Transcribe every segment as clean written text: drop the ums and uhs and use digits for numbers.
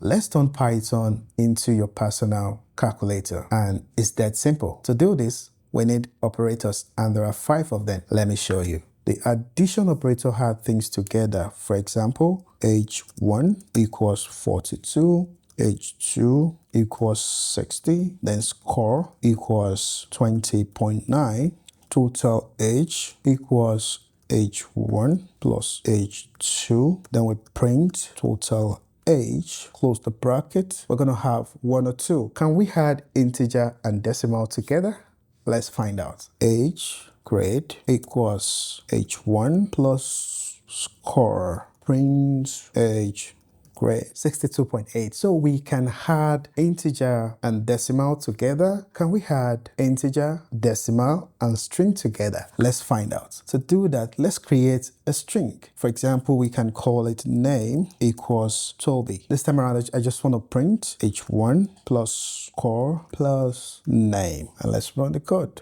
let's turn Python into your personal calculator, and it's that simple. To do this, we need operators, and there are 5 of them. Let me show you. The addition operator had things together. For example, h1 equals 42, h2 equals 60, then score equals 20.9, total h equals h1 plus h2, then we print total h, close the bracket. We're going to have 1 or 2. Can we add integer and decimal together? Let's find out. H grade equals h1 plus score, print h grade 62.8. So we can add integer and decimal together. Can we add integer, decimal, and string together? Let's find out. To do that, let's create a string. For example, we can call it name equals Toby. This time around, I just want to print h1 plus score plus name. And let's run the code.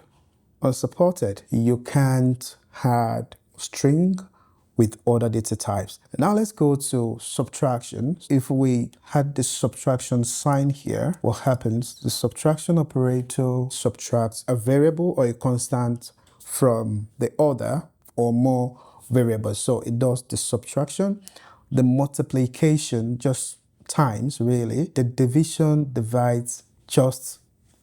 Unsupported, you can't add string with other data types. Now let's go to subtraction. If we had the subtraction sign here, what happens? The subtraction operator subtracts a variable or a constant from the other or more variables. So it does the subtraction, the multiplication just times really, the division divides just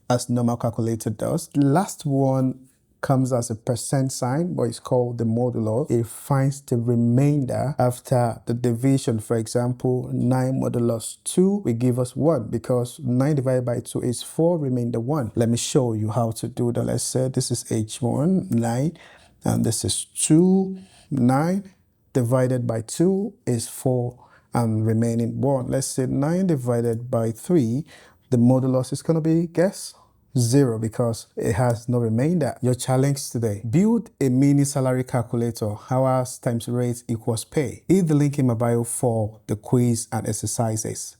as normal calculator does. The last one comes as a percent sign, but it's called the modulo. It finds the remainder after the division. For example, 9 modulus 2 will give us 1 because 9 divided by 2 is 4, remainder 1. Let me show you how to do that. Let's say this is h1, 9, and this is 2, 9 divided by 2 is 4, and remaining 1. Let's say 9 divided by 3, the modulus is going to be, guess? 0, because it has no remainder. Your challenge today: build a mini salary calculator, hours times rate equals pay. Hit the link in my bio for the quiz and exercises.